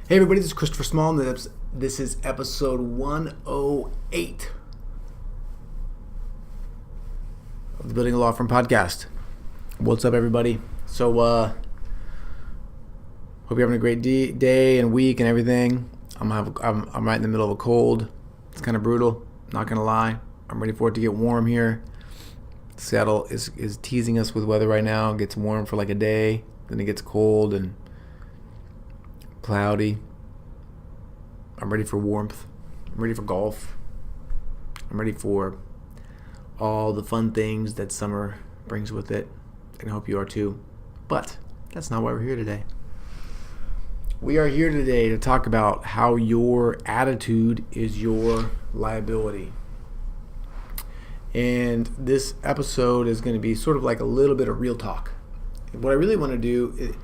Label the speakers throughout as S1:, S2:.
S1: Hey everybody, this is Christopher Small, and this is episode 108 of the Building a Law Firm podcast. What's up, everybody? So, hope you're having a great day and week and everything. I'm right in the middle of a cold. It's kind of brutal, not gonna lie. I'm ready for it to get warm here. Seattle is teasing us with weather right now. It gets warm for like a day, then it gets cold and cloudy. I'm ready for warmth. I'm ready for golf. I'm ready for all the fun things that summer brings with it. And I hope you are too. But that's not why we're here today. We are here today to talk about how your attitude is your liability. And this episode is going to be sort of like a little bit of real talk. What I really want to do,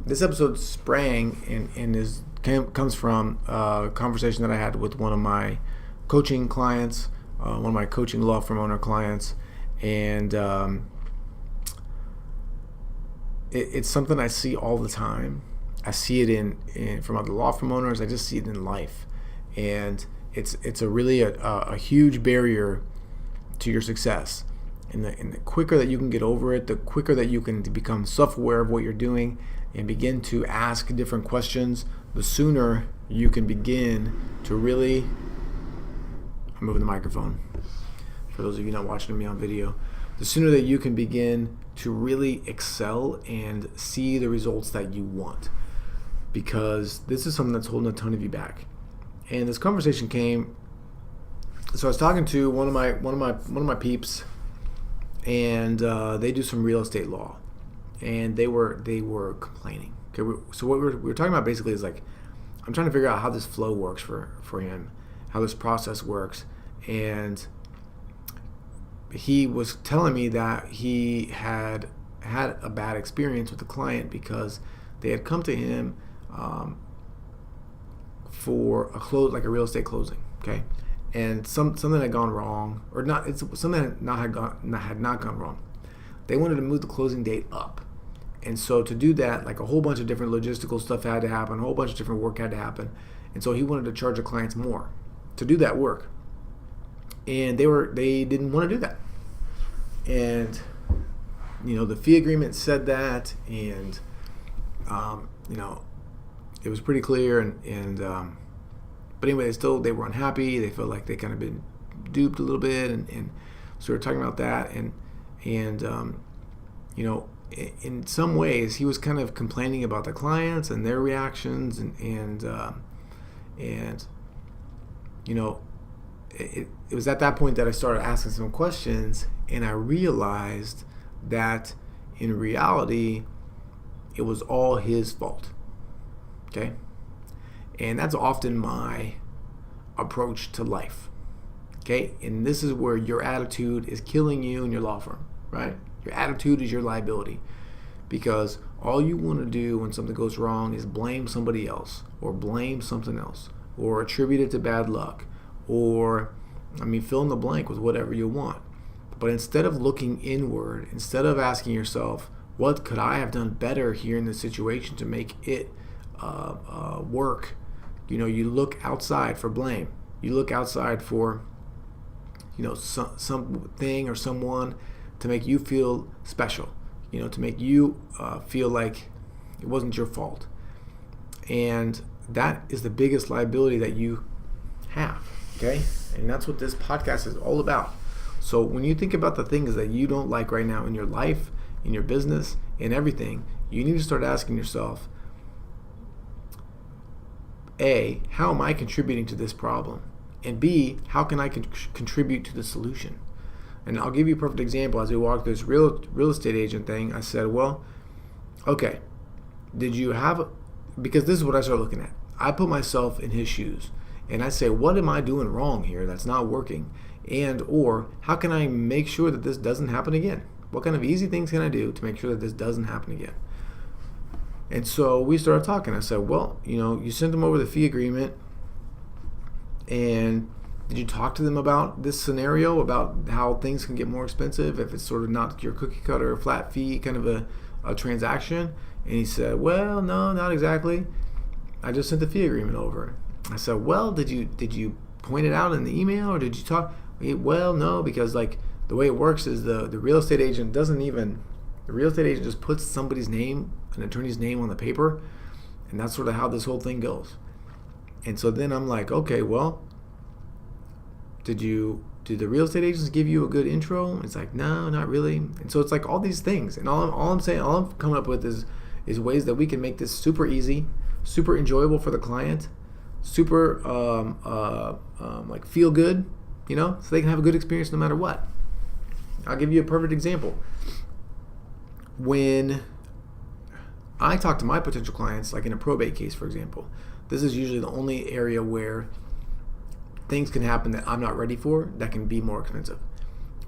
S1: this episode sprang and comes from a conversation that I had with one of my coaching clients, one of my coaching law firm owner clients, and it's something I see all the time. I see it in from other law firm owners. I just see it in life, and it's a really a huge barrier to your success. And the quicker that you can get over it, the quicker that you can become self-aware of what you're doing and begin to ask different questions, the sooner you can begin to really... I'm moving the microphone for those of you not watching me on video. The sooner that you can begin to really excel and see the results that you want, because this is something that's holding a ton of you back. And this conversation came. So I was talking to one of my peeps, and they do some real estate law, and they were complaining. Okay, so what we were talking about basically is like, I'm trying to figure out how this flow works for him, how this process works, and he was telling me that he had a bad experience with the client because they had come to him for a real estate closing, okay, and something had gone wrong, or not. It's something had not gone wrong. They wanted to move the closing date up. And so to do that, like a whole bunch of different logistical stuff had to happen, a whole bunch of different work had to happen. And so he wanted to charge the clients more to do that work. And they didn't want to do that. And, the fee agreement said that, and, it was pretty clear. But anyway, they were unhappy. They felt like they kind of been duped a little bit. And so we were talking about that. And in some ways, he was kind of complaining about the clients and their reactions, it was at that point that I started asking some questions, and I realized that in reality, it was all his fault. Okay, and that's often my approach to life. Okay, and this is where your attitude is killing you and your law firm, right? Your attitude is your liability, because all you want to do when something goes wrong is blame somebody else, or blame something else, or attribute it to bad luck, or fill in the blank with whatever you want. But instead of looking inward, instead of asking yourself, what could I have done better here in this situation to make it work? You look outside for blame. You look outside for something or someone to make you feel special, to make you feel like it wasn't your fault. And that is the biggest liability that you have, okay? And that's what this podcast is all about. So when you think about the things that you don't like right now in your life, in your business, in everything, you need to start asking yourself, A, how am I contributing to this problem? And B, how can I contribute to the solution? And I'll give you a perfect example. As we walked through this real estate agent thing, I said, well, okay, because this is what I started looking at. I put myself in his shoes, and I say, what am I doing wrong here that's not working? Or how can I make sure that this doesn't happen again? What kind of easy things can I do to make sure that this doesn't happen again? And so we started talking. I said, well, you sent them over the fee agreement, and did you talk to them about this scenario, about how things can get more expensive if it's sort of not your cookie cutter flat fee kind of a transaction? And he said, well, no, not exactly. I just sent the fee agreement over. I said, well, did you point it out in the email, or did you talk? Well, no, because like the way it works is the real estate agent the real estate agent just puts somebody's name, an attorney's name, on the paper, and that's sort of how this whole thing goes. And so then I'm like, okay, well, did the real estate agents give you a good intro? It's like, no, not really. And so it's like all these things, and all I'm coming up with is ways that we can make this super easy, super enjoyable for the client, super like feel good, so they can have a good experience no matter what. I'll give you a perfect example. When I talk to my potential clients, like in a probate case, for example, this is usually the only area where things can happen that I'm not ready for that can be more expensive.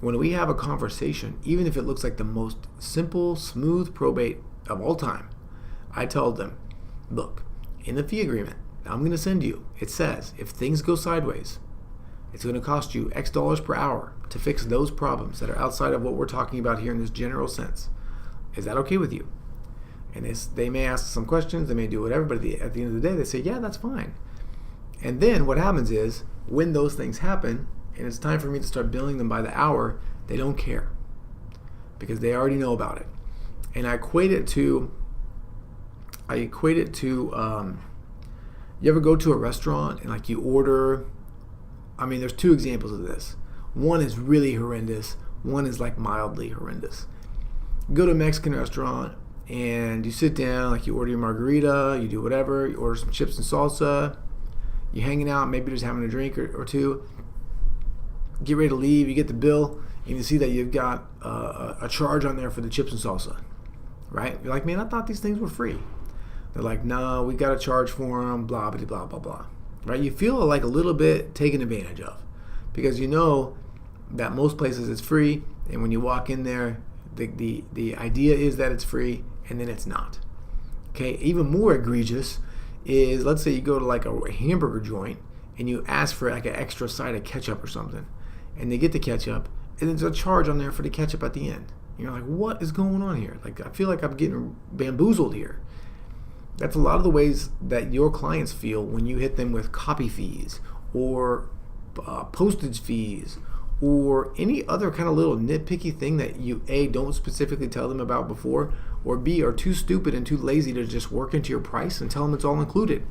S1: When we have a conversation, even if it looks like the most simple, smooth probate of all time, I tell them, look, in the fee agreement I'm going to send you, it says if things go sideways, it's going to cost you X dollars per hour to fix those problems that are outside of what we're talking about here in this general sense. Is that okay with you? And they may ask some questions, they may do whatever, but at the end of the day, they say, yeah, that's fine. And then what happens is, when those things happen, and it's time for me to start billing them by the hour, they don't care because they already know about it. And I equate it to, you ever go to a restaurant and like you order, there's two examples of this. One is really horrendous. One is like mildly horrendous. You go to a Mexican restaurant and you sit down, like you order your margarita, you do whatever, you order some chips and salsa, you're hanging out, maybe just having a drink or two, get ready to leave, you get the bill, and you see that you've got a charge on there for the chips and salsa, right? You're like, man, I thought these things were free. They're like, no, we got a charge for them, blah, blah, blah, blah, blah, right? You feel like a little bit taken advantage of because you know that most places it's free, and when you walk in there, the idea is that it's free, and then it's not. Okay, even more egregious is, let's say you go to like a hamburger joint and you ask for like an extra side of ketchup or something, and they get the ketchup, and there's a charge on there for the ketchup at the end. And you're like, what is going on here? Like, I feel like I'm getting bamboozled here. That's a lot of the ways that your clients feel when you hit them with copy fees or postage fees or any other kind of little nitpicky thing that you A, don't specifically tell them about before, or B, are too stupid and too lazy to just work into your price and tell them it's all included,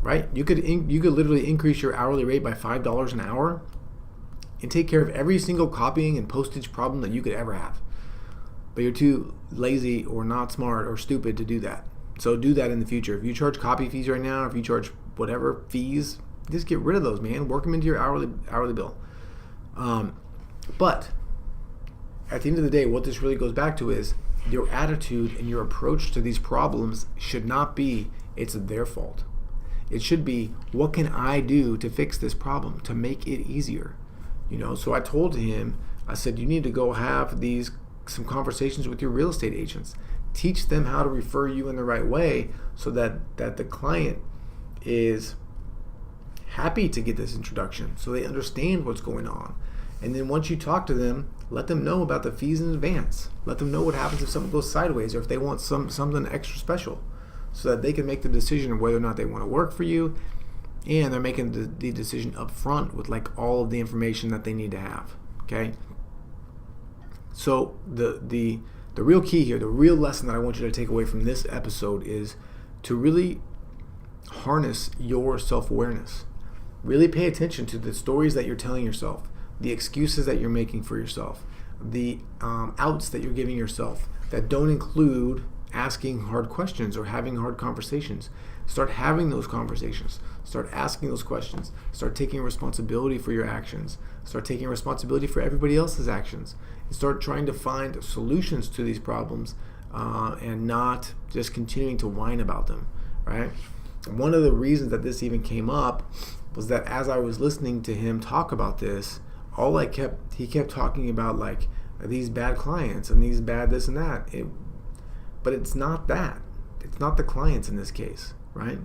S1: right? You could literally increase your hourly rate by $5 an hour and take care of every single copying and postage problem that you could ever have. But you're too lazy or not smart or stupid to do that. So do that in the future. If you charge copy fees right now, if you charge whatever fees, just get rid of those, man. Work them into your hourly bill. But at the end of the day, what this really goes back to is your attitude and your approach to these problems should not be, it's their fault. It should be, what can I do to fix this problem, to make it easier? So I told him, I said, you need to go have some conversations with your real estate agents. Teach them how to refer you in the right way so that the client is happy to get this introduction, so they understand what's going on. And then once you talk to them, let them know about the fees in advance. Let them know what happens if something goes sideways or if they want something extra special, so that they can make the decision of whether or not they want to work for you, and they're making the decision up front with like all of the information that they need to have. Okay. So the real key here, the real lesson that I want you to take away from this episode is to really harness your self-awareness. Really pay attention to the stories that you're telling yourself, the excuses that you're making for yourself, the outs that you're giving yourself that don't include asking hard questions or having hard conversations. Start having those conversations. Start asking those questions. Start taking responsibility for your actions. Start taking responsibility for everybody else's actions. And start trying to find solutions to these problems and not just continuing to whine about them, right? One of the reasons that this even came up was that as I was listening to him talk about this, he kept talking about like these bad clients and these bad this and that. But it's not that. It's not the clients in this case, right?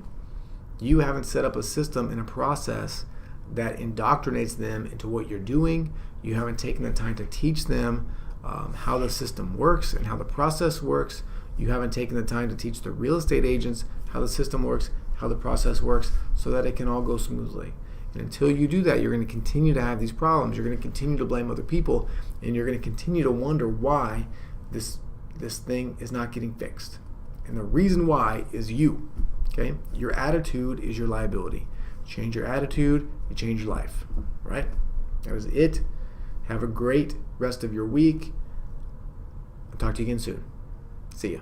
S1: You haven't set up a system and a process that indoctrinates them into what you're doing. You haven't taken the time to teach them how the system works and how the process works. You haven't taken the time to teach the real estate agents how the system works, how the process works, so that it can all go smoothly. And until you do that, you're going to continue to have these problems. You're going to continue to blame other people, and you're going to continue to wonder why this thing is not getting fixed. And the reason why is you. Okay? Your attitude is your liability. Change your attitude, you change your life. Right? That was it. Have a great rest of your week. I'll talk to you again soon. See ya.